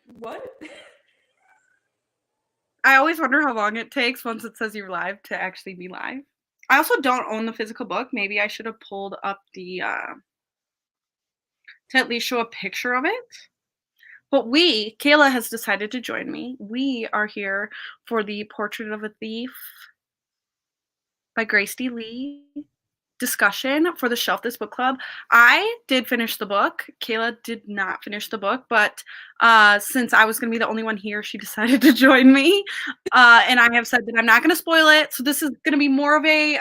What? I always wonder how long it takes once it says you're live to actually be live. I also don't own the physical book. Maybe I should have pulled up the to at least show a picture of it. But Kayla has decided to join me. We are here for the Portrait of a Thief by Grace D. Lee discussion for the Shelf This Book Club. I did finish the book. Kayla did not finish the book, but since I was going to be the only one here, she decided to join me. And I have said that I'm not going to spoil it. So this is going to be more of a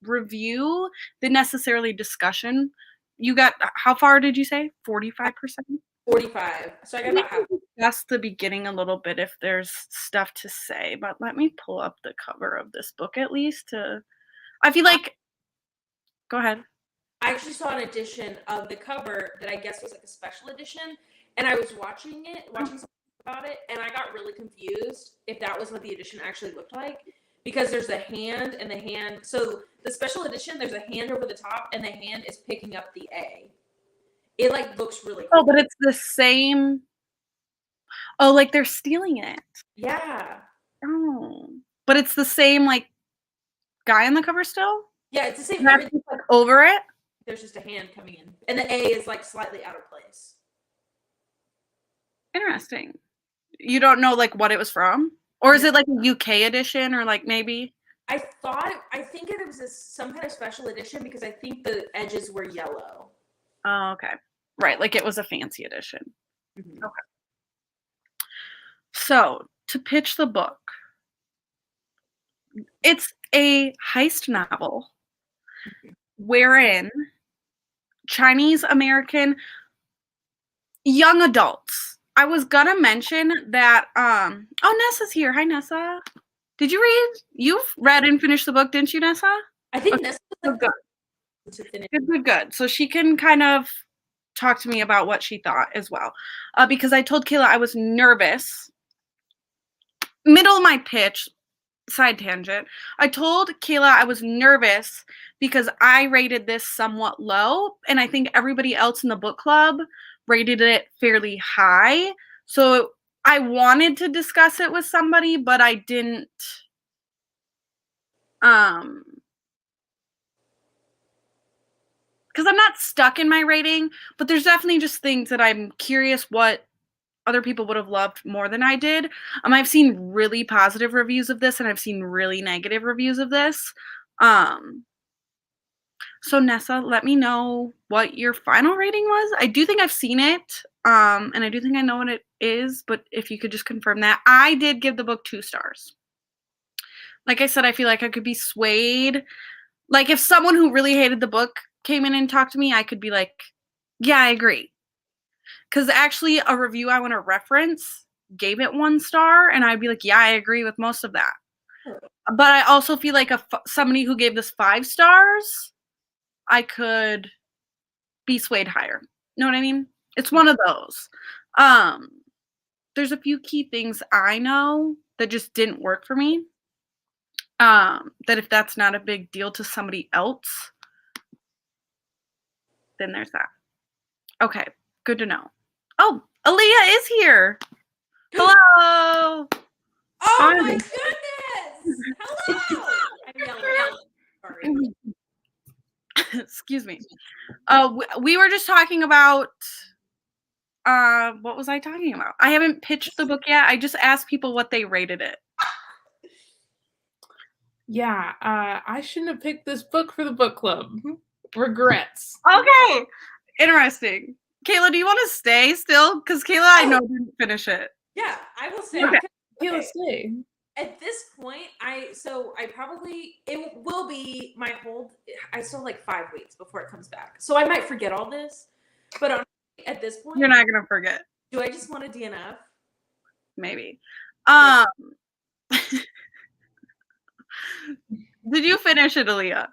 review than necessarily discussion. You got, how far did you say? 45%? 45. So I got about half. That's the beginning a little bit if there's stuff to say, but let me pull up the cover of this book at least to, I feel like, go ahead. I actually saw an edition of the cover that I guess was like a special edition, and I was watching something about it, and I got really confused if that was what the edition actually looked like, because there's a hand, and the hand, so the special edition, there's a hand over the top, and the hand is picking up the A. It like looks really cool. Oh, but it's the same. Oh, like they're stealing it. Yeah. Oh, but it's the same like guy on the cover still. Yeah, it's the same. Like over it. There's just a hand coming in, and the A is like slightly out of place. Interesting. You don't know like what it was from, or is it like a UK edition, or like maybe? I think it was some kind of special edition because I think the edges were yellow. Oh, okay. Right, like it was a fancy edition. Mm-hmm. Okay. So, to pitch the book, it's a heist novel wherein Chinese American young adults. I was gonna mention that, oh, Nessa's here. Hi, Nessa. Did you read? You've read and finished the book, didn't you, Nessa? I think Nessa was good. Good. So she can kind of talk to me about what she thought as well. Because I told Kayla I was nervous. Middle of my pitch, side tangent. I told Kayla I was nervous because I rated this somewhat low, and I think everybody else in the book club rated it fairly high. So I wanted to discuss it with somebody, but I didn't. Because I'm not stuck in my rating, but there's definitely just things that I'm curious what other people would have loved more than I did. I've seen really positive reviews of this, and I've seen really negative reviews of this. So Nessa, let me know what your final rating was. I do think I've seen it, and I do think I know what it is, but if you could just confirm that. I did give the book 2 stars. Like I said, I feel like I could be swayed. Like if someone who really hated the book came in and talked to me, I could be like, yeah, I agree. Because actually a review I want to reference gave it 1 star, and I'd be like, yeah, I agree with most of that. But I also feel like somebody who gave this 5 stars, I could be swayed higher. Know what I mean? It's one of those. There's a few key things I know that just didn't work for me. That if that's not a big deal to somebody else, then there's that. Okay, good to know. Oh, Aaliyah is here. Hello. Oh my goodness. Hello. I'm yelling. Sorry. Excuse me. We were just talking about, what was I talking about? I haven't pitched the book yet. I just asked people what they rated it. Yeah, I shouldn't have picked this book for the book club. Regrets. Okay. Interesting. Kayla, do you want to stay still? Because Kayla, I know, didn't finish it. Yeah, I will stay. Okay. Kayla, stay. At this point, it will be my hold. I still have like 5 weeks before it comes back. So I might forget all this. But honestly, at this point, you're not going to forget. Do I just want a DNF? Maybe. Did you finish it, Aaliyah?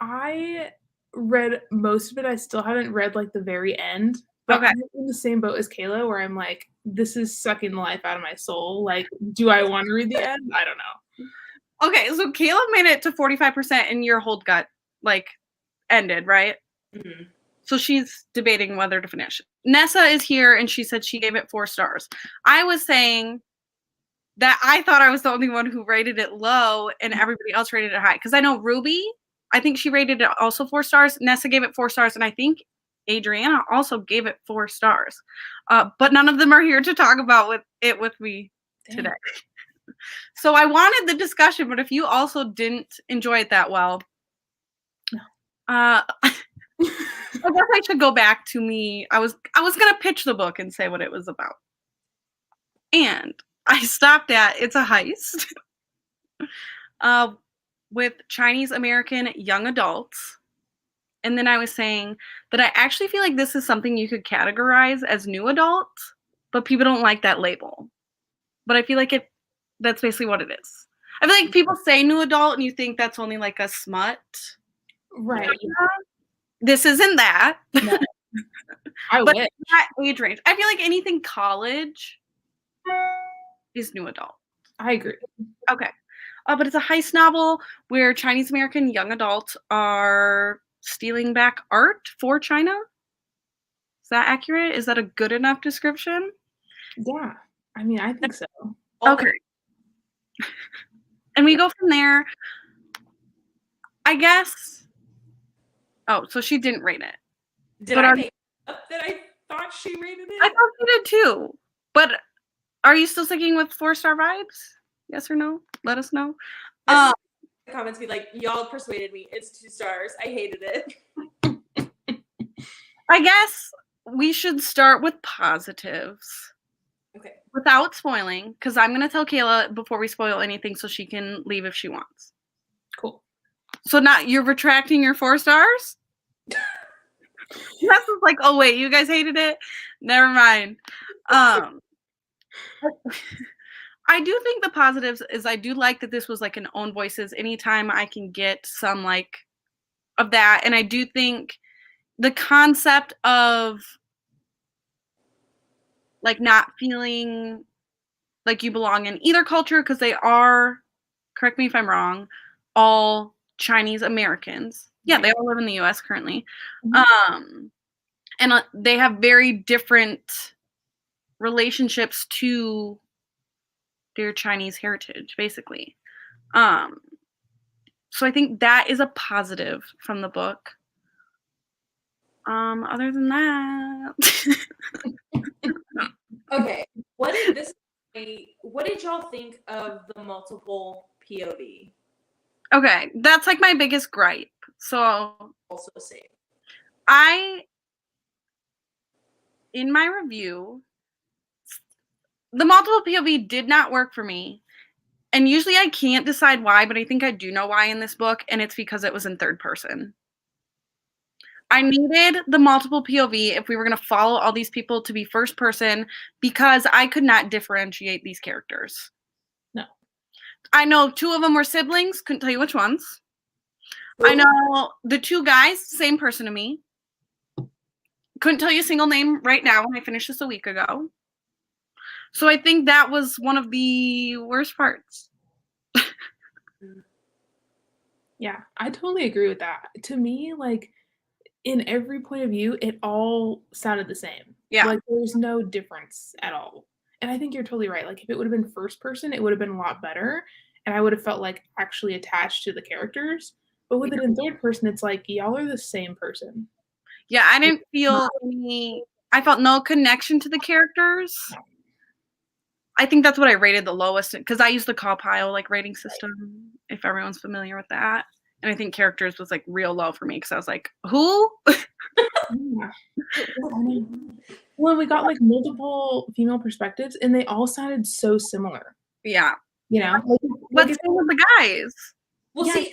I read most of it. I still haven't read like the very end. But okay. I'm in the same boat as Kayla where I'm like, this is sucking the life out of my soul. Like, do I want to read the end? I don't know. Okay, so Kayla made it to 45% and your hold got like ended, right? Mm-hmm. So she's debating whether to finish. Nessa is here, and she said she gave it 4 stars. I was saying that I thought I was the only one who rated it low, and everybody else rated it high. Because I know Ruby, I think she rated it also 4 stars. Nessa gave it 4 stars, and I think Adriana also gave it 4 stars. But none of them are here to talk about it with me today. So I wanted the discussion, but if you also didn't enjoy it that well, I guess I should go back to me. I was gonna pitch the book and say what it was about, and I stopped at it's a heist with Chinese American young adults. And then I was saying that I actually feel like this is something you could categorize as new adult, but people don't like that label. But I feel like that's basically what it is. I feel like people say new adult and you think that's only like a smut. Right. This isn't that. No. I but wish. That age range. I feel like anything college is new adult. I agree. Okay. But it's a heist novel where Chinese American young adults are stealing back art for China. Is that accurate? Is that a good enough description? Yeah. I mean, I think so. Okay. And we go from there. I guess. Oh, so she didn't rate it. Did I make up that I thought she rated it? I thought she did too. But are you still sticking with 4-star vibes? Yes or no? Let us know. Comments be like, y'all persuaded me. It's 2 stars. I hated it. I guess we should start with positives. Okay. Without spoiling, because I'm going to tell Kayla before we spoil anything so she can leave if she wants. Cool. So you're retracting your 4 stars? That's like, oh wait, you guys hated it? Never mind. I do think the positives is I do like that this was like an own voices. Anytime I can get some like of that. And I do think the concept of like not feeling like you belong in either culture, because they are, correct me if I'm wrong, all Chinese Americans. Yeah, they all live in the US currently. Mm-hmm. And they have very different relationships to their Chinese heritage, basically. So I think that is a positive from the book. Other than that. Okay. What did y'all think of the multiple POV? Okay, that's like my biggest gripe. So Also same. In my review, the multiple POV did not work for me. And usually I can't decide why, but I think I do know why in this book, and it's because it was in third person. I needed the multiple POV if we were going to follow all these people to be first person, because I could not differentiate these characters. No. I know 2 of them were siblings, couldn't tell you which ones. Ooh. I know the 2 guys, same person to me. Couldn't tell you a single name right now, and I finished this a week ago. So I think that was one of the worst parts. Yeah, I totally agree with that. To me, like, in every point of view, it all sounded the same. Yeah. Like, there's no difference at all. And I think you're totally right. Like, if it would have been first person, it would have been a lot better. And I would have felt, like, actually attached to the characters. But with it in third person, it's like, y'all are the same person. Yeah, I didn't feel I felt no connection to the characters. I think that's what I rated the lowest, because I use the Cawpile like rating system, if everyone's familiar with that. And I think characters was like real low for me, because I was like, who? Well, we got like multiple female perspectives, and they all sounded so similar. Yeah. You know? What's the name of the guys? Well, see,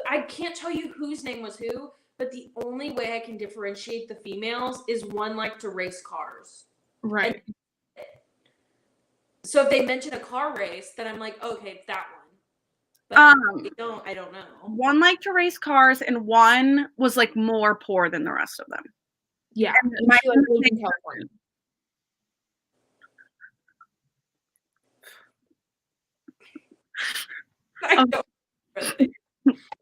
I can't tell you whose name was who, but the only way I can differentiate the females is one liked to race cars. Right. So if they mention a car race, then I'm like, okay, it's that one. But I don't know. One liked to race cars, and one was like more poor than the rest of them. Yeah. And my lived in California. I don't.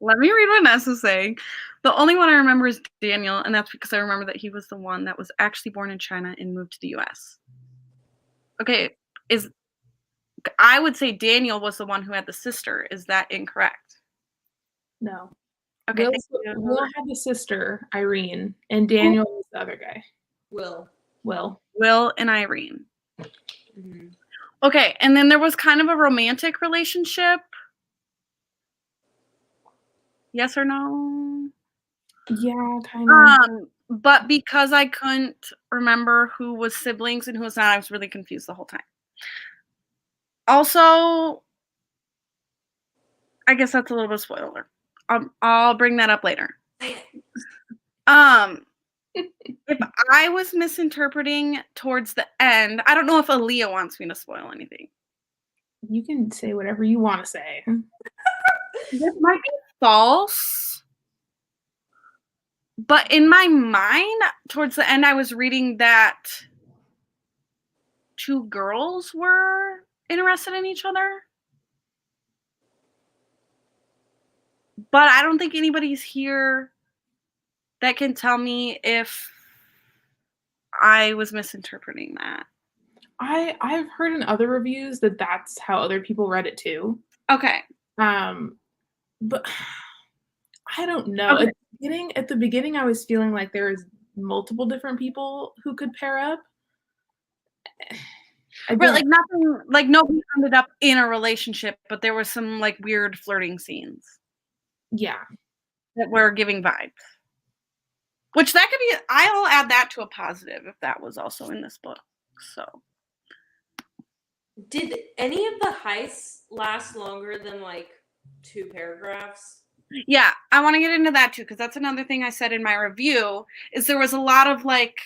Let me read what Ness is saying. The only one I remember is Daniel, and that's because I remember that he was the one that was actually born in China and moved to the U.S. Okay, I would say Daniel was the one who had the sister. Is that incorrect? No. Okay, Will had the sister, Irene, and Daniel was the other guy. Will and Irene. Mm-hmm. Okay, and then there was kind of a romantic relationship. Yes or no? Yeah, kind of. But because I couldn't remember who was siblings and who was not, I was really confused the whole time. Also, I guess that's a little bit of spoiler. I'll bring that up later. If I was misinterpreting towards the end, I don't know if Aaliyah wants me to spoil anything. You can say whatever you want to say. This might be false. But in my mind, towards the end, I was reading that two girls were interested in each other. But I don't think anybody's here that can tell me if I was misinterpreting that. I've heard in other reviews that that's how other people read it too. Okay. But I don't know. Okay. At the beginning, I was feeling like there was multiple different people who could pair up. Right, like nothing, like nobody ended up in a relationship, but there was some like weird flirting scenes. Yeah. That were giving vibes. Which that could be, I'll add that to a positive if that was also in this book. So. Did any of the heists last longer than like 2 paragraphs? Yeah, I want to get into that too, because that's another thing I said in my review, is there was a lot of like,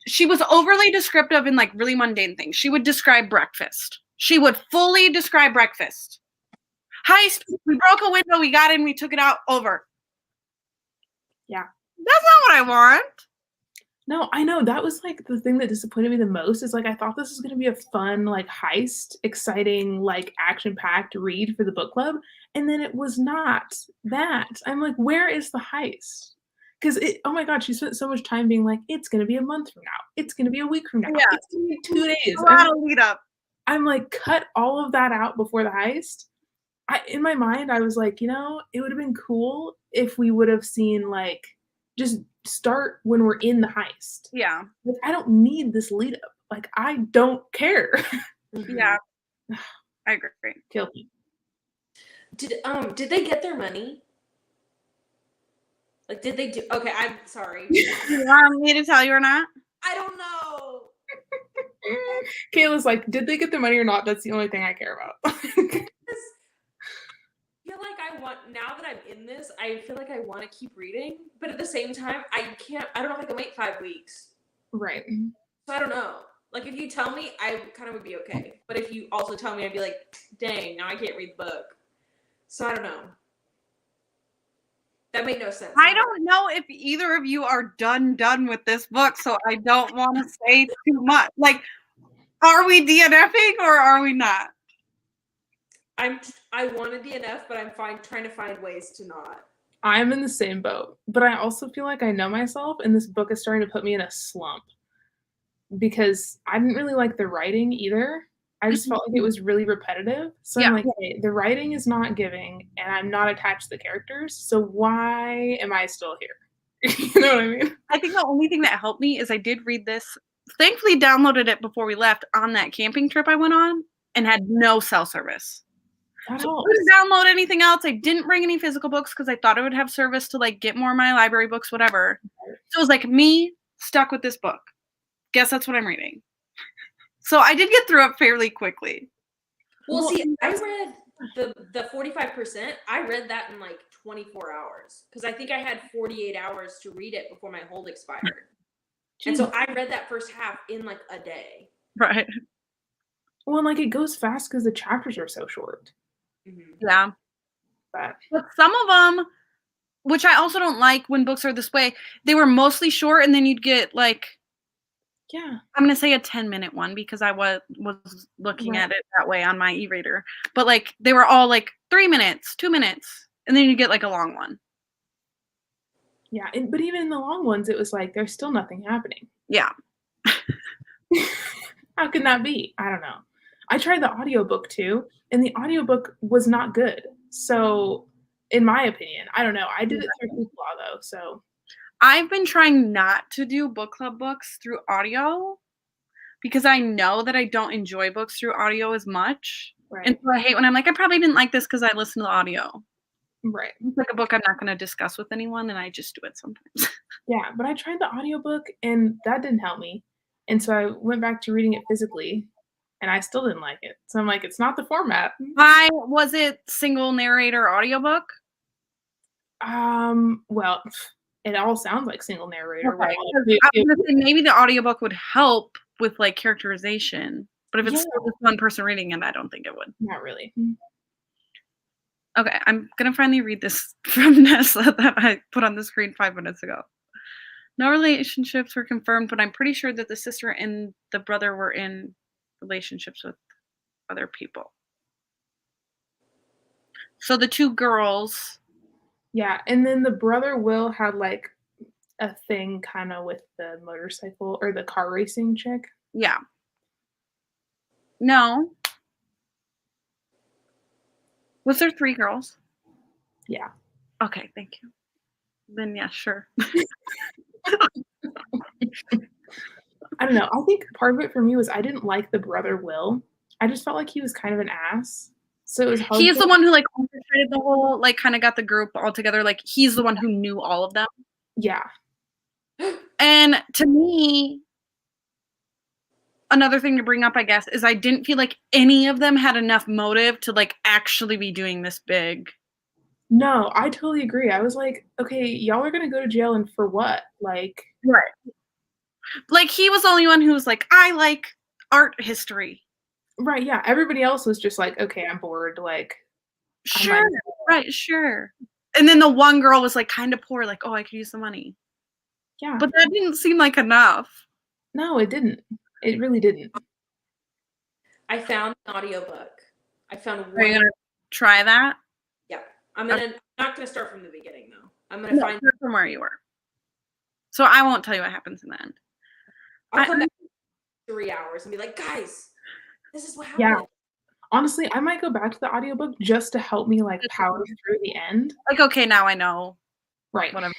she was overly descriptive in like really mundane things. She would describe breakfast. She would fully describe breakfast. Heist, we broke a window, we got in, we took it out, over. Yeah. That's not what I want. No, I know. That was like the thing that disappointed me the most is like I thought this was going to be a fun, like heist, exciting, like action-packed read for the book club. And then it was not that. I'm like, where is the heist? Because oh my God, she spent so much time being like, it's going to be a month from now. It's going to be a week from now. Yeah. It's going to be 2 days. A lot of lead up. I'm like, cut all of that out before the heist. In my mind, I was like, it would have been cool if we would have seen like just start when we're in the heist. Yeah. Like, I don't need this lead up. Like, I don't care. Yeah. I agree. Kill me. Did they get their money? Like, did they do? Okay, I'm sorry. You want me to tell you or not? I don't know. Kayla's like, did they get their money or not? That's the only thing I care about. I feel like now that I'm in this, I feel like I want to keep reading, but at the same time, I don't know if I can wait 5 weeks. Right. So I don't know. Like, if you tell me, I kind of would be okay. But if you also tell me, I'd be like, dang, now I can't read the book. So I don't know. That made no sense. I don't know if either of you are done with this book, so I don't want to say too much. Like, are we DNFing or are we not? I want to DNF, but I'm trying to find ways to not. I'm in the same boat, but I also feel like I know myself, and this book is starting to put me in a slump because I didn't really like the writing either. I just felt like it was really repetitive. So I'm like, hey, the writing is not giving, and I'm not attached to the characters. So why am I still here? You know what I mean? I think the only thing that helped me is I did read this. Thankfully, downloaded it before we left on that camping trip I went on and had no cell service. So I didn't download anything else. I didn't bring any physical books because I thought it would have service to like get more of my library books, whatever. So it was like me stuck with this book. Guess that's what I'm reading. So I did get through it fairly quickly. Well, see, I read the 45%. I read that in like 24 hours because I think I had 48 hours to read it before my hold expired. And so I read that first half in like a day. Right. Well, like it goes fast because the chapters are so short. Mm-hmm. Yeah. But some of them, which I also don't like when books are this way, they were mostly short and then you'd get like Yeah. I'm gonna say a 10-minute one because I was looking Right. at it that way on my e-reader. But like they were all like 3 minutes, 2 minutes, and then you get like a long one. Yeah, but even in the long ones, it was like there's still nothing happening. Yeah. How can that be? I don't know. I tried the audiobook too, and the audiobook was not good. So, in my opinion, I don't know. I did it through Hoopla though, so I've been trying not to do book club books through audio because I know that I don't enjoy books through audio as much. And right. so I hate when I'm like, I probably didn't like this because I listened to the audio. Right. It's like a book I'm not going to discuss with anyone, and I just do it sometimes. Yeah, but I tried the audiobook and that didn't help me. And so I went back to reading it physically and I still didn't like it. So I'm like, it's not the format. Why was it single narrator audiobook? Well, it all sounds like single narrator. Okay, 'cause I was gonna say maybe the audiobook would help with like characterization, but if it's Yeah. still just one person reading it, I don't think it would. Not really. Okay, I'm gonna finally read this from Nessa that I put on the screen 5 minutes ago. No relationships were confirmed, but I'm pretty sure that the sister and the brother were in relationships with other people. So the 2 girls. Yeah, and then the brother Will had like a thing kind of with the motorcycle or the car racing chick. Yeah. No. Was there 3 girls? Yeah. Okay, thank you. Then yeah, sure. I don't know. I think part of it for me was I didn't like the brother Will. I just felt like he was kind of an ass. So it was hard He's to the one who like orchestrated the whole like kind of got the group all together. Like he's the one who knew all of them. Yeah. And to me, another thing to bring up, I guess, is I didn't feel like any of them had enough motive to like actually be doing this big. No, I totally agree. I was like, okay, y'all are gonna go to jail and for what? Like, Right. Like he was the only one who was like, I like art history. right, yeah. Everybody else was just like, okay, I'm bored. Like, I might Sure. Right, sure. And then the one girl was like kind of poor, like, oh, I could use the money. yeah. But that didn't seem like enough. No, it didn't. It really didn't. I found an audiobook. I found Are you one. gonna try that? Yeah. I'm not gonna start from the beginning though. I'm gonna No, find start from where you were. So I won't tell you what happens in the end. I'll come back in 3 hours and be like, guys, this is what happened. Yeah. Honestly, I might go back to the audiobook just to help me like power through the end. Like, okay, now I know. Right. Whatever.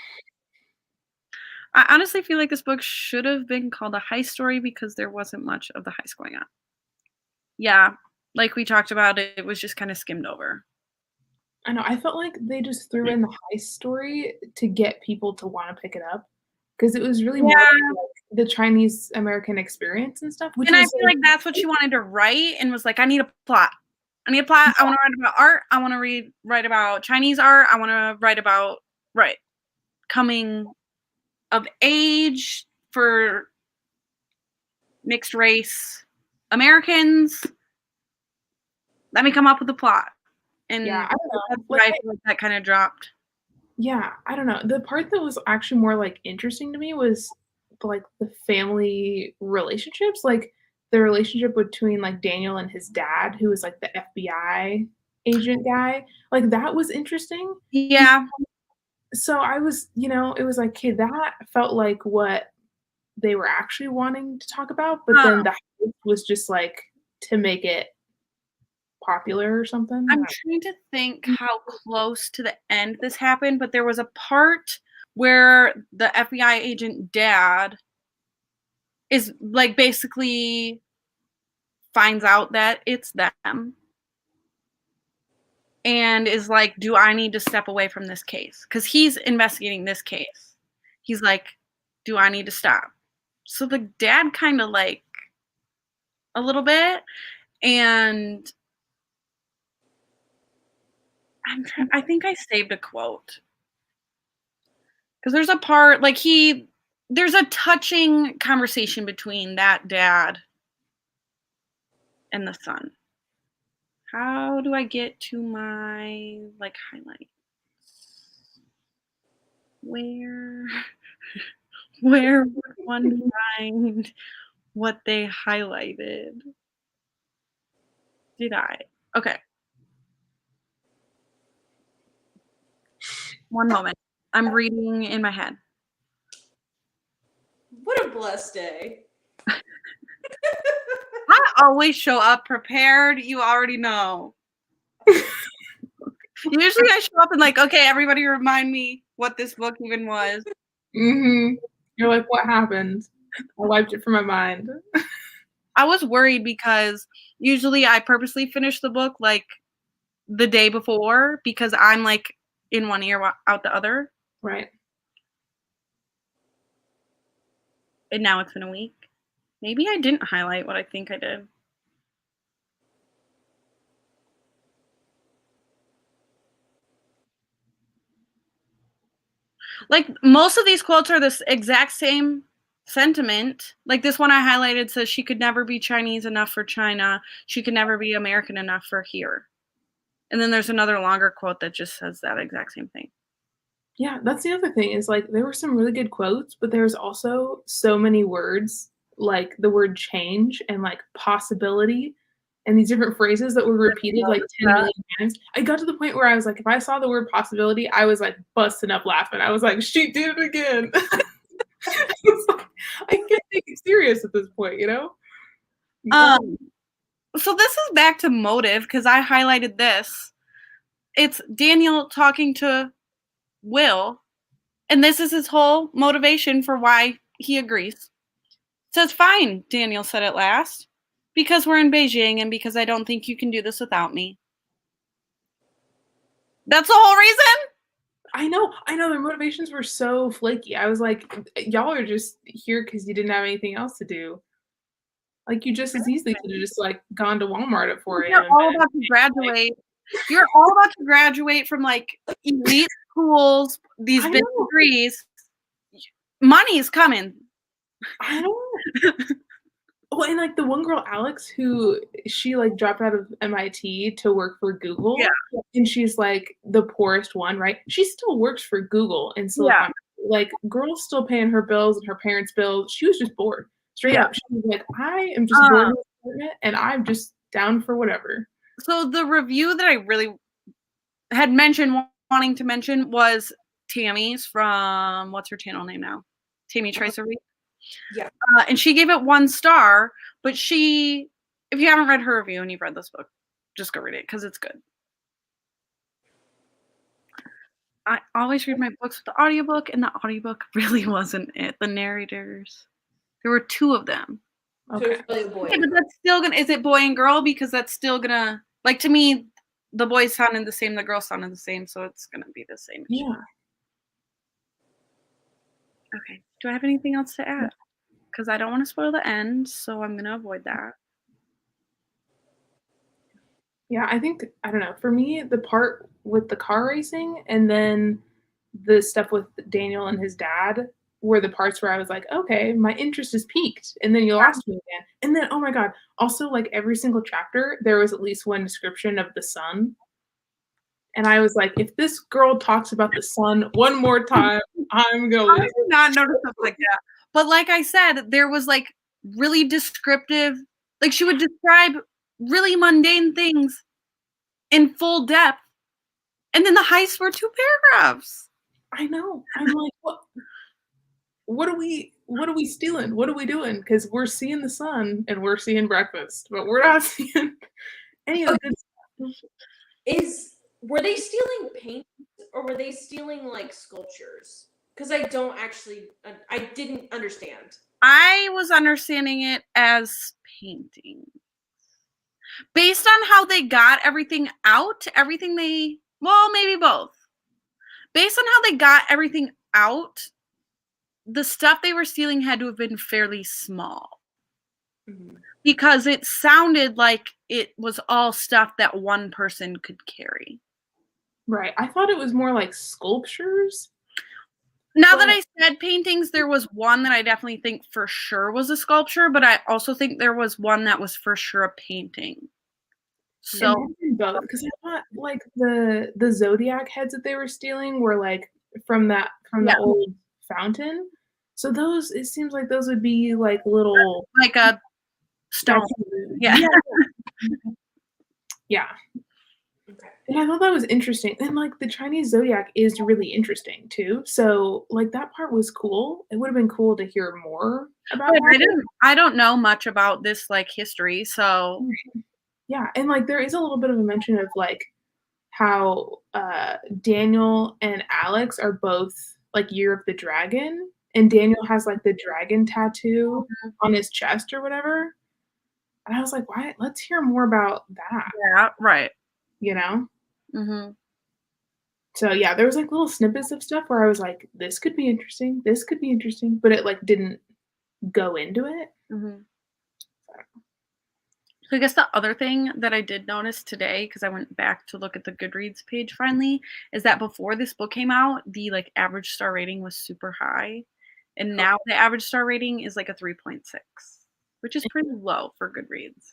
I honestly feel like this book should have been called a heist story because there wasn't much of the heist going on. Yeah, like we talked about, it was just kind of skimmed over. I know. I felt like they just threw in the heist story to get people to want to pick it up because it was really more like the Chinese American experience and stuff. Which And I was feel like that's what she wanted to write and was like, I need a plot. I need a plot. I want to write about art. I want to write about Chinese art. I want to write about, coming of age for mixed race Americans. Let me come up with a plot. And yeah, I don't know. that's where I feel like that kind of dropped. Yeah, I don't know. The part that was actually more like interesting to me was like the family relationships, like the relationship between like Daniel and his dad, who was like the FBI agent guy. Like that was interesting. Yeah. So I was, it was like, okay, that felt like what they were actually wanting to talk about, but then the hype was just like to make it popular or something. I'm trying to think how close to the end this happened, but there was a part where the FBI agent dad is like basically finds out that it's them and is like, do I need to step away from this case? Because he's investigating this case. He's like, do I need to stop? So the dad kind of like a little bit, and I think I saved a quote. Because there's a part, like there's a touching conversation between that dad and the son. How do I get to my, like, highlights? Where would one find what they highlighted. Did I? Okay. One moment. I'm reading in my head. What a blessed day. I always show up prepared. You already know. Usually I show up and like, okay, everybody remind me what this book even was. Mm-hmm. You're like, what happened? I wiped it from my mind. I was worried because usually I purposely finish the book like the day before because I'm like in one ear out the other. Right. And now it's been a week. Maybe I didn't highlight what I think I did. Like most of these quotes are this exact same sentiment. Like this one I highlighted says she could never be Chinese enough for China. She could never be American enough for here. And then there's another longer quote that just says that exact same thing. Yeah, that's the other thing is like there were some really good quotes, but there's also so many words like the word change and like possibility and these different phrases that were repeated like 10 million times. I got to the point where I was like, if I saw the word possibility, I was like busting up laughing. I was like, she did it again. I can't take it serious at this point, you know? So this is back to motive because I highlighted this. It's Daniel talking to Will, and this is his whole motivation for why he agrees. Says, fine, Daniel said at last, because we're in Beijing and because I don't think you can do this without me. That's the whole reason? I know. Their motivations were so flaky. I was like, y'all are just here because you didn't have anything else to do. Like, you just as easily could have just, like, gone to Walmart at 4 a.m. You're all about to graduate. You're all about to graduate from, like, elite schools, these big degrees. Money's coming. I know. Well, and, like, the one girl, Alex, who she, like, dropped out of MIT to work for Google. Yeah. And she's, like, the poorest one, right? She still works for Google in Silicon Valley. Like, girl's still paying her bills and her parents' bills. She was just bored. Straight up. She was like, I am just bored in this apartment, and I'm just down for whatever. So the review that I really had wanting to mention was Tammy's from, what's her channel name now? Tammy Tracer. Yeah. And she gave it 1 star, but if you haven't read her review and you've read this book, just go read it because it's good. I always read my books with the audiobook, and the audiobook really wasn't it. The narrators, there were 2 of them. Okay. So it's boy Yeah, but that's still gonna, is it boy and girl? Because that's still gonna, like, to me, the boys sounded the same, the girls sounded the same, so it's gonna be the same. Yeah. Okay. Do I have anything else to add? Because I don't want to spoil the end, so I'm gonna avoid that. Yeah, I think, I don't know, for me, the part with the car racing and then the stuff with Daniel and his dad were the parts where I was like, okay, my interest is piqued. And then you lost me again. And then, oh my God, also like every single chapter, there was at least one description of the sun. And I was like, if this girl talks about the sun one more time, I'm going to I did not notice stuff like that. But like I said, there was like really descriptive, like she would describe really mundane things in full depth. And then the heists were 2 paragraphs. I know. I'm like, what are we stealing? What are we doing? Because we're seeing the sun and we're seeing breakfast, but we're not seeing any of the good stuff. Were they stealing paintings or were they stealing like sculptures? Because I didn't understand. I was understanding it as painting. Based on how they got everything out, maybe both. Based on how they got everything out, the stuff they were stealing had to have been fairly small. Mm-hmm. Because it sounded like it was all stuff that one person could carry. Right. I thought it was more like sculptures. Now that I said paintings, there was one that I definitely think for sure was a sculpture, but I also think there was one that was for sure a painting. So both, because I thought like the zodiac heads that they were stealing were like from the old fountain. So those, it seems like those would be like little Like a stone. Yeah. Yeah. Okay. And I thought that was interesting. And like the Chinese zodiac is really interesting too. So like that part was cool. It would have been cool to hear more about that. I don't know much about this like history, so Yeah, and like there is a little bit of a mention of like how Daniel and Alex are both like Year of the Dragon, and Daniel has like the dragon tattoo on his chest or whatever. And I was like, why? Let's hear more about that, yeah, right. you know? Mm-hmm. So yeah, there was like little snippets of stuff where I was like, this could be interesting, this could be interesting, but it like didn't go into it. Mm-hmm. So I guess the other thing that I did notice today, because I went back to look at the Goodreads page finally, is that before this book came out, the like average star rating was super high. And now the average star rating is like a 3.6, which is pretty low for Goodreads.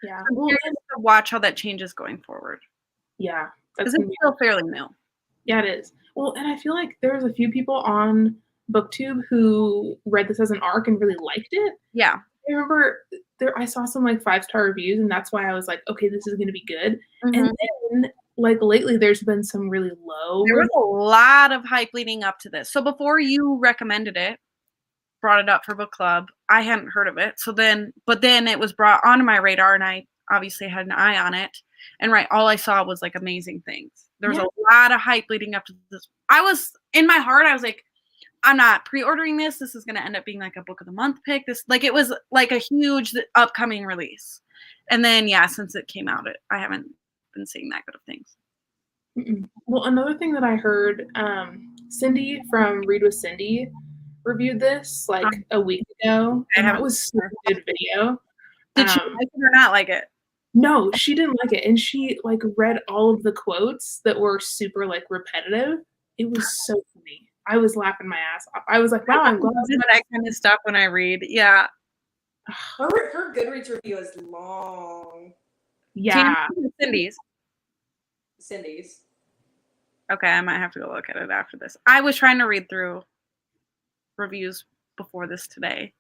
Yeah. I'm Well, curious to watch how that changes going forward. yeah. Because it's still fairly new. Yeah, it is. Well, and I feel like there was a few people on BookTube who read this as an arc and really liked it. Yeah. I remember I saw some like 5-star reviews, and that's why I was like, okay, this is going to be good. Mm-hmm. And then like lately, there's been some really low. There was a lot of hype leading up to this. So before you recommended it, brought it up for book club, I hadn't heard of it. But then it was brought onto my radar, and I obviously had an eye on it. And all I saw was like amazing things. There was a lot of hype leading up to this. I was in my heart, I was like, I'm not pre-ordering this. This is going to end up being like a book of the month pick. It was like a huge upcoming release. And then, since it came out, I haven't been seeing that good of things. Mm-mm. Well, another thing that I heard, Cindy from Read with Cindy reviewed this like a week ago, and that was such a good video. Did she like it or not like it? No, she didn't like it, and she like read all of the quotes that were super like repetitive. It was so funny. I was laughing my ass off. I was like, wow, I'm glad that kind of stuff when I read. Yeah. Her Goodreads review is long. Yeah. Cindy's. Okay, I might have to go look at it after this. I was trying to read through reviews before this today.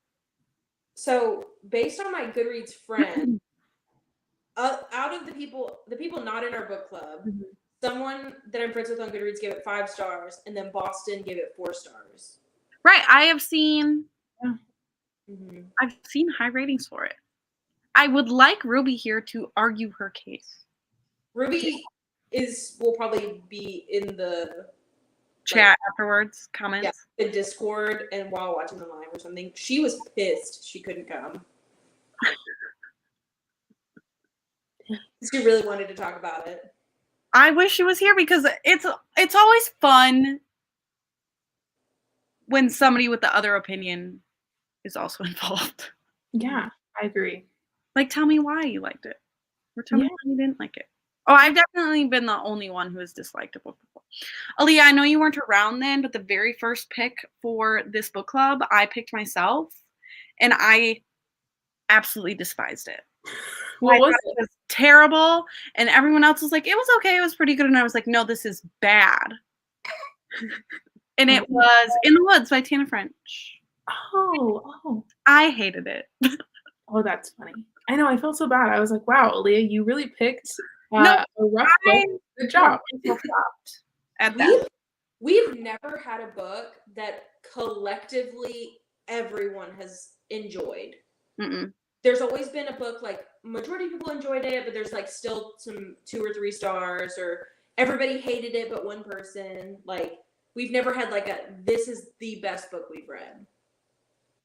So, based on my Goodreads friend, out of the people not in our book club, someone that I'm friends with on Goodreads gave it 5 stars, and then Boston gave it 4 stars. Right, I have seen. Yeah. Mm-hmm. I've seen high ratings for it. I would like Ruby here to argue her case. Ruby will probably be in the chat afterwards, comments. Yeah, in Discord and while watching the live or something. She was pissed she couldn't come. She really wanted to talk about it. I wish she was here because it's always fun when somebody with the other opinion is also involved. Yeah, I agree. Like, tell me why you liked it. Or tell me why you didn't like it. Oh, I've definitely been the only one who has disliked a book before. Aaliyah, I know you weren't around then, but the very first pick for this book club, I picked myself, and I absolutely despised it. What was it? It was terrible, and everyone else was like, it was okay, it was pretty good, and I was like, no, this is bad. And it was In the Woods by Tana French. Oh. I hated it. Oh, that's funny. I know, I felt so bad. I was like, wow, Aaliyah, you really picked a rough book. Good job. At that. We've never had a book that collectively everyone has enjoyed. Mm-mm. There's always been a book like majority of people enjoyed it, but there's like still some 2 or 3 stars, or everybody hated it but one person. Like, we've never had like this is the best book we've read.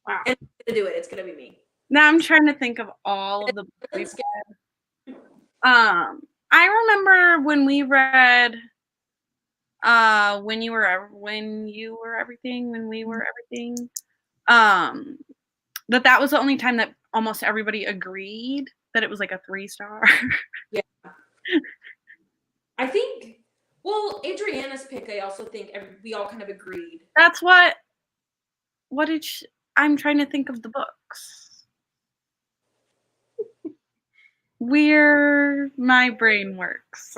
Wow. And I'm gonna do it. It's gonna be me. Now I'm trying to think of all of the books we've read. I remember when we read when you were everything, when we were everything. That was the only time that almost everybody agreed that it was like a 3-star. Yeah. I think, well, Adriana's pick, I also think we all kind of agreed. That's what did I'm trying to think of the books. Where my brain works.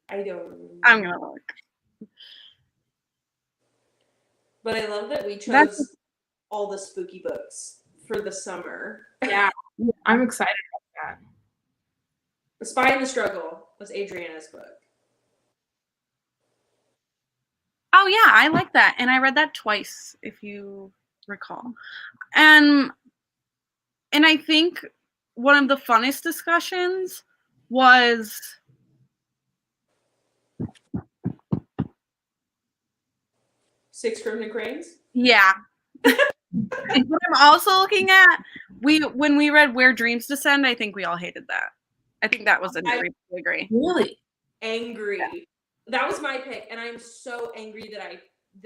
I don't know. I'm going to look. But I love that we chose That's- all the spooky books for the summer. Yeah, I'm excited about that. The Spy and the Struggle was Adriana's book. Oh yeah, I like that, and I read that twice, if you recall. And I think one of the funnest discussions was Six Crimson Cranes? yeah. What I'm also looking at, when we read Where Dreams Descend, I think we all hated that. I think that was a we agree. Really? Angry. Yeah. That was my pick, and I'm so angry that I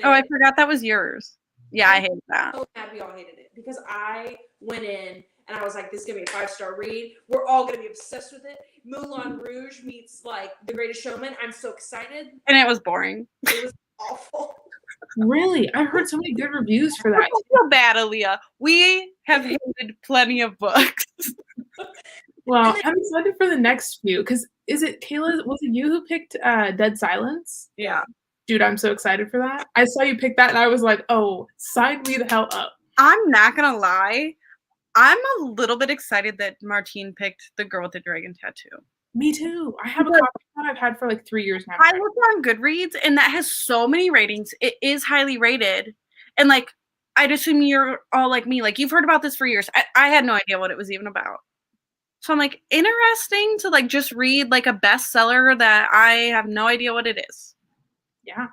I forgot that was yours. Yeah, I hated that. I'm so happy y'all hated it because I went in and I was like, this is gonna be a 5-star read. We're all gonna be obsessed with it. Moulin Rouge meets like The Greatest Showman. I'm so excited. And it was boring. It was awful. Really? I've heard so many good reviews for that. I don't feel bad, Aaliyah. We have hated plenty of books. Well, I'm excited for the next few because is it Kayla? Was it you who picked Dead Silence? Yeah. Dude, I'm so excited for that. I saw you pick that and I was like, oh, sign me the hell up. I'm not gonna lie. I'm a little bit excited that Martine picked The Girl with the Dragon Tattoo. Me too. I have a copy that I've had for like 3 years now. I looked on Goodreads and that has so many ratings. It is highly rated. And like, I'd assume you're all like me. Like, you've heard about this for years. I had no idea what it was even about. So I'm like, interesting to like just read like a bestseller that I have no idea what it is. Yeah.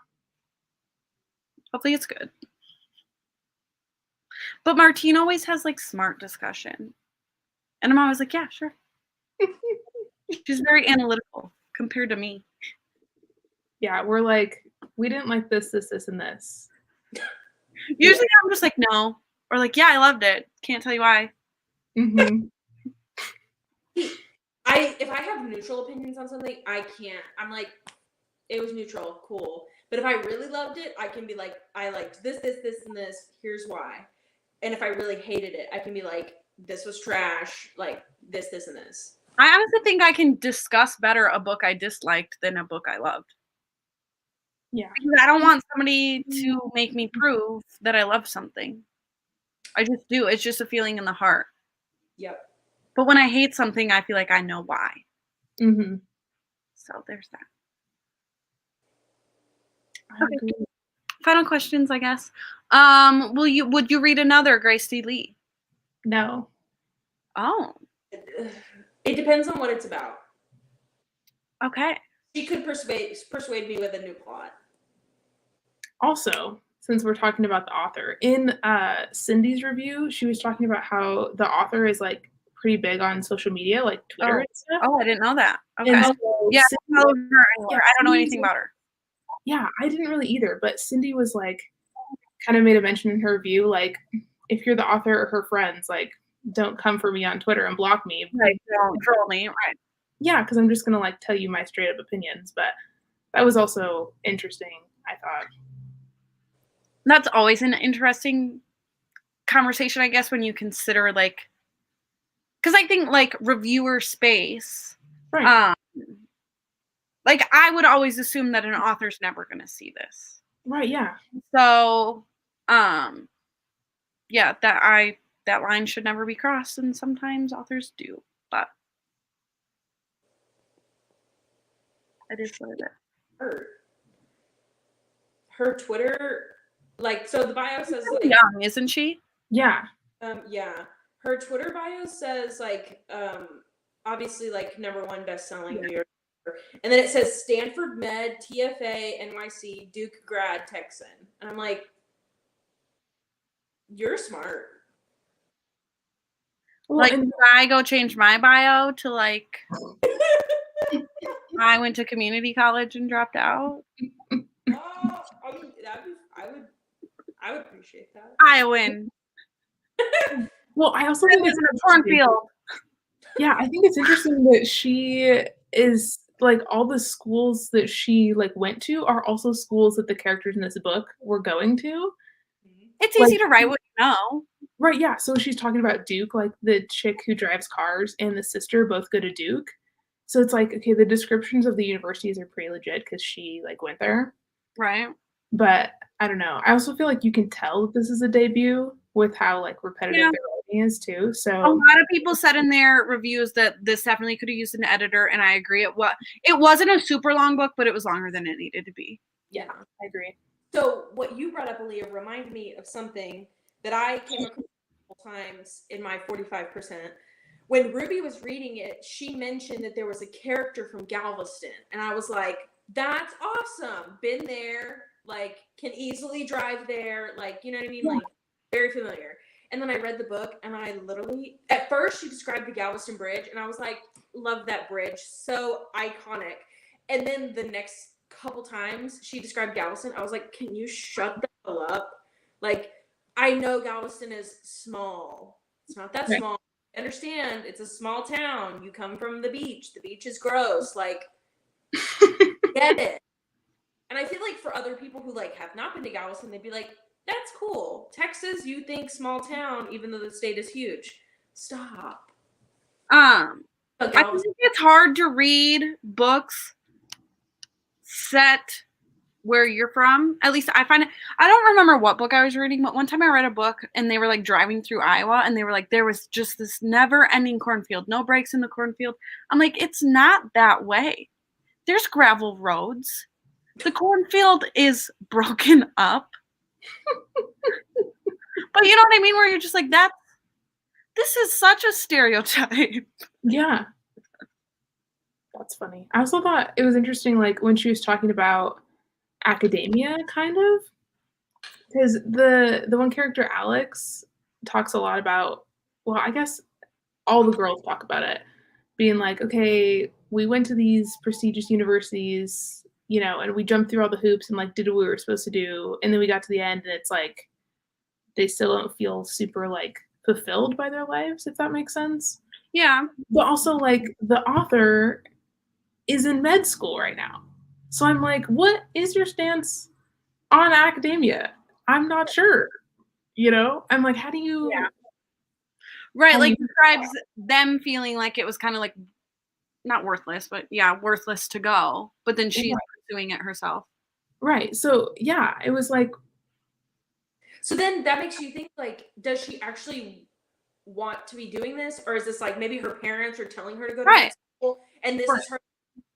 Hopefully it's good. But Martine always has like smart discussion. And I'm always like, yeah, sure. She's very analytical compared to me. Yeah, we're like, we didn't like this, and this. Usually I'm just like, no. Or like, yeah, I loved it. Can't tell you why. Mm-hmm. If I have neutral opinions on something, I can't. I'm like, it was neutral, cool. But if I really loved it, I can be like, I liked this, and this. Here's why. And if I really hated it, I can be like, this was trash. Like this, and this. I honestly think I can discuss better a book I disliked than a book I loved. Yeah. Because I don't want somebody to make me prove that I love something. I just do. It's just a feeling in the heart. Yep. But when I hate something, I feel like I know why. Mm-hmm. So there's that. Okay. Final questions, I guess. Would you read another Grace D. Lee? No. Oh. It depends on what it's about. Okay. She could persuade me with a new plot. Also, since we're talking about the author, in Cindy's review, she was talking about how the author is like pretty big on social media, like Twitter and stuff. Oh, I didn't know that. Okay. And so yeah, Cindy, I don't know anything about her. Yeah, I didn't really either, but Cindy was like, kind of made a mention in her review, like, if you're the author or her friends, like, don't come for me on Twitter and block me. Right, don't troll me, right. Yeah, because I'm just going to, like, tell you my straight-up opinions, but that was also interesting, I thought. That's always an interesting conversation, I guess, when you consider, like, because I think, like, reviewer space, right. Like, I would always assume that an author's never going to see this. Right, yeah. So, yeah, that line should never be crossed, and sometimes authors do, but it is what it is. Her Twitter, like, so the bio says, like, young, isn't she? Yeah. Yeah. Her Twitter bio says, like, obviously, like, #1 best-selling New York. And then it says Stanford Med, TFA, NYC, Duke grad, Texan. And I'm like, you're smart. Well, like, did I go change my bio to like, I went to community college and dropped out? I would appreciate that. I win. Well, I also think it's in a cornfield. Yeah, I think it's interesting that she is like all the schools that she like went to are also schools that the characters in this book were going to. It's easy to write what you know. Right, yeah. So she's talking about Duke, like the chick who drives cars and the sister both go to Duke. So it's like, okay, the descriptions of the universities are pretty legit because she like went there. Right. But I don't know. I also feel like you can tell that this is a debut with how like repetitive Yeah. their writing is too. A So lot of people said in their reviews that this definitely could have used an editor, and I agree. It wasn't a super long book, but it was longer than it needed to be. Yeah. I agree. So what you brought up, Aaliyah, reminded me of something that I came across times in my 45%. When Ruby was reading it, she mentioned that there was a character from Galveston, and I was like, that's awesome. Been there, like can easily drive there, like you know what I mean? Yeah. Like very familiar. And then I read the book and I literally at first she described the Galveston Bridge and I was like, love that bridge. So iconic. And then the next couple times she described Galveston, I was like, can you shut the hell up? Like I know Galveston is small. It's not that Right. small. I understand it's a small town. You come from the beach. The beach is gross. Like, get it. And I feel like for other people who like have not been to Galveston, they'd be like, that's cool. Texas, you think small town, even though the state is huge. Stop. But I Galveston, think it's hard to read books set where you're from. At least I find it. I don't remember what book I was reading, but one time I read a book and they were like driving through Iowa and they were like, there was just this never ending cornfield, no breaks in the cornfield. I'm like, it's not that way. There's gravel roads. The cornfield is broken up. But you know what I mean? Where you're just like, this is such a stereotype. Yeah. That's funny. I also thought it was interesting, like when she was talking about academia, kind of, because the one character Alex talks a lot about. Well, I guess all the girls talk about it, being like, okay, we went to these prestigious universities, you know, and we jumped through all the hoops and like did what we were supposed to do, and then we got to the end, and it's like they still don't feel super like fulfilled by their lives, if that makes sense. Yeah. But also, like, the author is in med school right now. So I'm like, what is your stance on academia? I'm not sure. You know? I'm like, how do you. Yeah. Right. Like describes them feeling like it was kind of like not worthless, but yeah, worthless to go. But then she's pursuing it herself. Right. So yeah, it was like. So then that makes you think like, does she actually want to be doing this? Or is this like maybe her parents are telling her to go to med school and this is her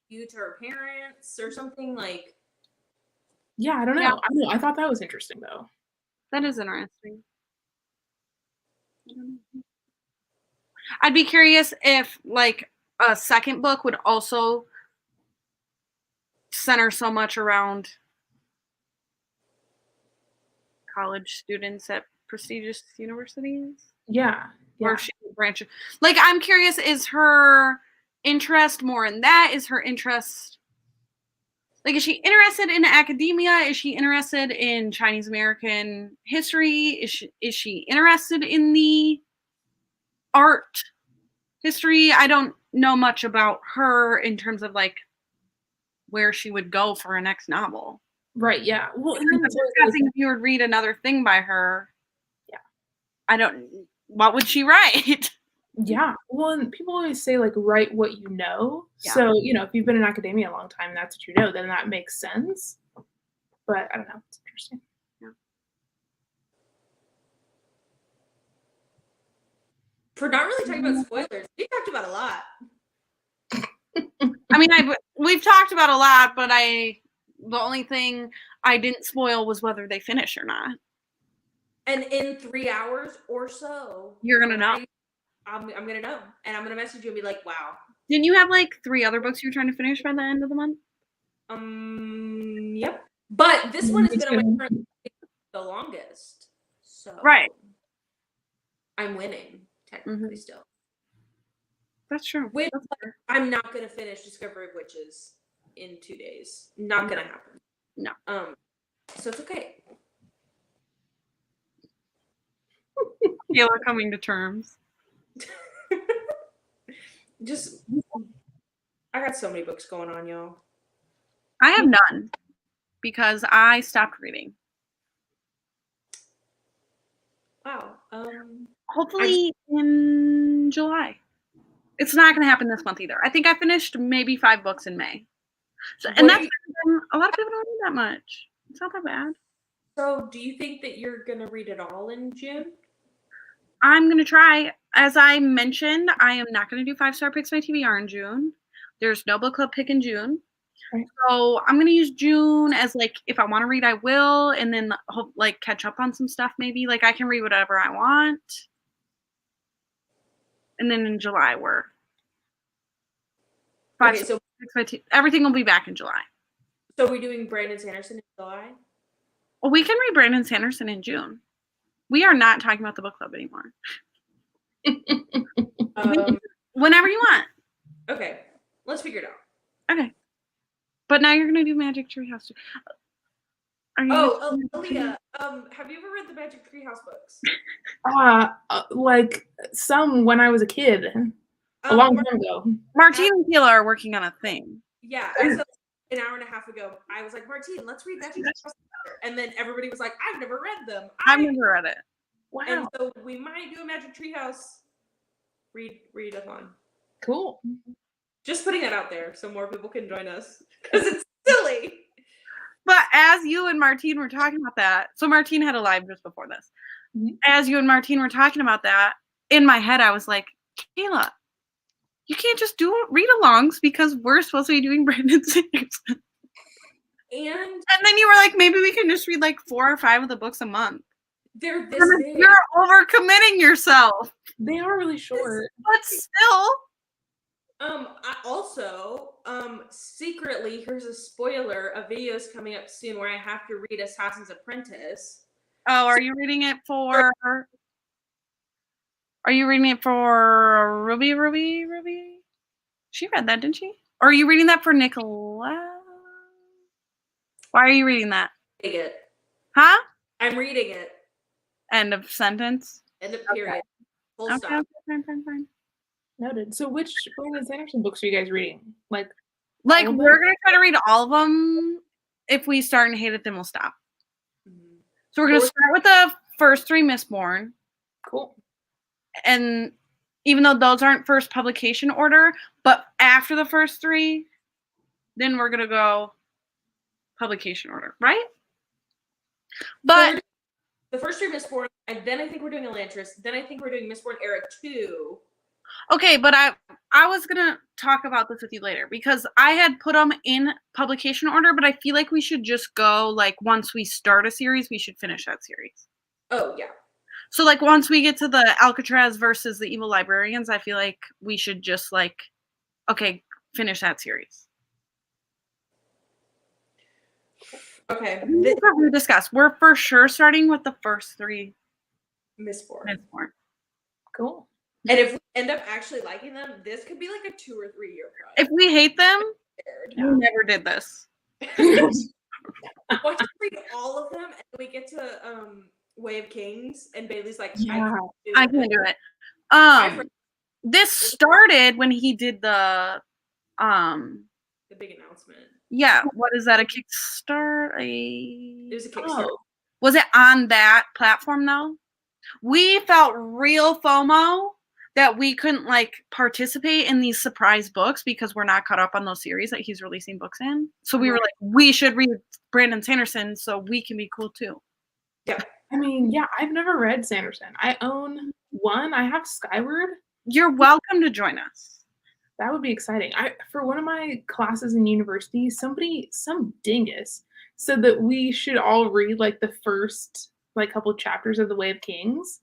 due to her parents or something like? Yeah, I don't know. Yeah. I don't know. I thought that was interesting though. That is interesting. I'd be curious if like a second book would also center so much around college students at prestigious universities. Yeah. Or if she would branch. Like I'm curious, is her interest more in that? Is her interest like, is she interested in academia? Is she interested in Chinese American history? Is she interested in the art history? I don't know much about her in terms of like where she would go for a next novel. Right. Yeah. Well, and then discussing if you would read another thing by her. Yeah. What would she write? Yeah. Well, and people always say like write what you know. Yeah. So, you know, if you've been in academia a long time, that's what you know, then that makes sense. But I don't know. It's interesting. Yeah. For not really talking about spoilers, we talked about a lot. I mean, we've talked about a lot, but the only thing I didn't spoil was whether they finish or not. And in 3 hours or so, you're gonna know. I'm gonna know, and I'm gonna message you and be like, "Wow." Didn't you have like 3 other books you were trying to finish by the end of the month? Yep. But this one has been on my current the longest. So right. I'm winning technically still. That's true. Which I'm not gonna finish Discovery of Witches in 2 days. Not gonna happen. No. So it's okay. Kayla coming to terms. I got so many books going on, y'all. I have none because I stopped reading. Wow. Hopefully in July. It's not going to happen this month either. I think I finished maybe 5 books in May. So, and that's a lot of people don't read that much. It's not that bad. So, do you think that you're gonna read it all in June? I'm going to try. As I mentioned, I am not going to do 5-star picks my TBR in June. There's no book club pick in June. Right. So I'm going to use June as like, if I want to read, I will. And then hope like catch up on some stuff maybe. Like I can read whatever I want. And then in July, we're Okay, so everything will be back in July. So we're doing Brandon Sanderson in July? Well, we can read Brandon Sanderson in June. We are not talking about the book club anymore. Whenever you want. Okay, let's figure it out. Okay. But now you're going to do Magic Treehouse. Leah, have you ever read the Magic Treehouse books? Like some when I was a kid. A long time ago. Martine and Kayla are working on a thing. Yeah, I said an hour and a half ago, I was like, Martine, let's read Magic Treehouse. And then everybody was like, I've never read them. I've never read it. Wow. And so we might do a Magic Treehouse read-a-thon. Cool. Just putting that out there so more people can join us. Because it's silly. But as you and Martine were talking about that, so Martine had a live just before this. Mm-hmm. As you and Martine were talking about that, in my head I was like, Kayla, you can't just do read-alongs because we're supposed to be doing Brandon Sanderson. And then you were like, maybe we can just read like 4 or 5 of the books a month. They're this big. You're overcommitting yourself. They are really short. But still. I also, secretly, here's a spoiler, a video is coming up soon where I have to read Assassin's Apprentice. Oh, are you reading it for Ruby? She read that, didn't she? Or are you reading that for Nicola? Why are you reading that? Reading it. Huh? I'm reading it. End of sentence? End of period. Okay. Full stop. Fine. Noted. So which Brandon Sanderson books are you guys reading? Like we're going to try to read all of them. If we start and hate it, then we'll stop. Mm-hmm. So we're going to start with the first 3 Mistborn. Cool. And even though those aren't first publication order, but after the first 3, then we're going to go publication order, right? But the first 3 Mistborn, and then I think we're doing Elantris. Then I think we're doing Mistborn Era 2. Okay, but I was gonna talk about this with you later because I had put them in publication order, but I feel like we should just go like once we start a series, we should finish that series. Oh yeah. So like once we get to the Alcatraz versus the Evil Librarians, I feel like we should just like, okay, finish that series. Okay. We discussed. We're for sure starting with the first 3 Mistborn. Cool. And if we end up actually liking them, this could be like a 2 or 3 year project. If we hate them, we never did this. Watch us read all of them, and we get to Way of Kings, and Bailey's like, yeah, I can do it. This started when he did the big announcement. Yeah, what is that? A Kickstarter? It was a Kickstarter. Oh. Was it on that platform though? We felt real FOMO that we couldn't like participate in these surprise books because we're not caught up on those series that he's releasing books in. So we were like, we should read Brandon Sanderson so we can be cool too. Yeah. I mean, yeah, I've never read Sanderson. I own one. I have Skyward. You're welcome to join us. That would be exciting. For one of my classes in university, some dingus said that we should all read like the first like couple chapters of The Way of Kings.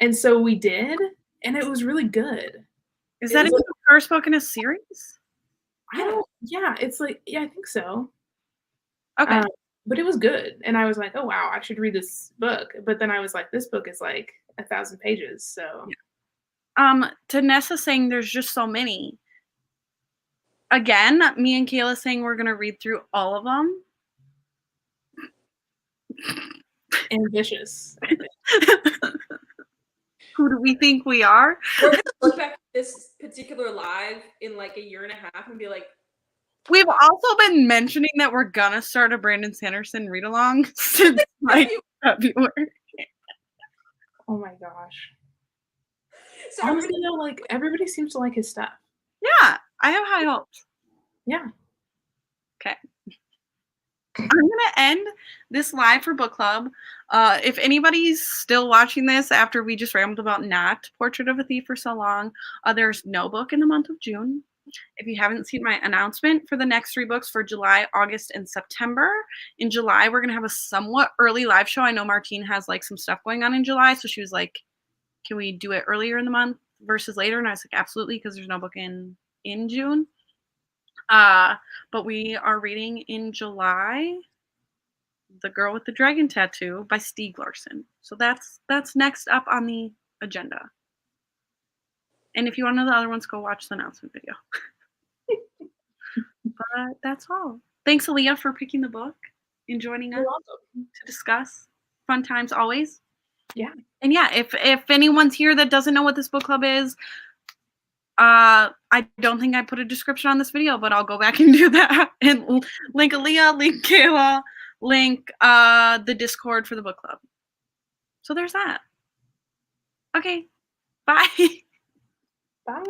And so we did, and it was really good. Is that the first book in a series? It's like, yeah, I think so. Okay. But it was good. And I was like, oh, wow, I should read this book. But then I was like, this book is like 1,000 pages. So. Yeah. To Nessa saying there's just so many. Again, me and Kayla saying we're going to read through all of them. Ambitious. Who do we think we are? We're going to look back at this particular live in like a year and a half and be like, we've also been mentioning that we're going to start a Brandon Sanderson read-along since like February. Oh my gosh. So honestly, though, like everybody seems to like his stuff. Yeah, I have high hopes. Yeah. Okay. I'm going to end this live for book club. If anybody's still watching this after we just rambled about not Portrait of a Thief for so long, there's no book in the month of June. If you haven't seen my announcement for the next 3 books for July, August, and September, in July, we're going to have a somewhat early live show. I know Martine has like some stuff going on in July, so she was like, can we do it earlier in the month versus later? And I was like, absolutely, because there's no book in June. But we are reading in July The Girl with the Dragon Tattoo by Stieg Larsson. So that's next up on the agenda. And if you want to know the other ones, go watch the announcement video. But that's all. Thanks, Aaliyah, for picking the book and joining us to discuss. Fun times always. Yeah. And yeah, if anyone's here that doesn't know what this book club is, I don't think I put a description on this video, but I'll go back and do that. And link Aaliyah, link Kayla, link the Discord for the book club. So there's that. Okay. Bye. Bye.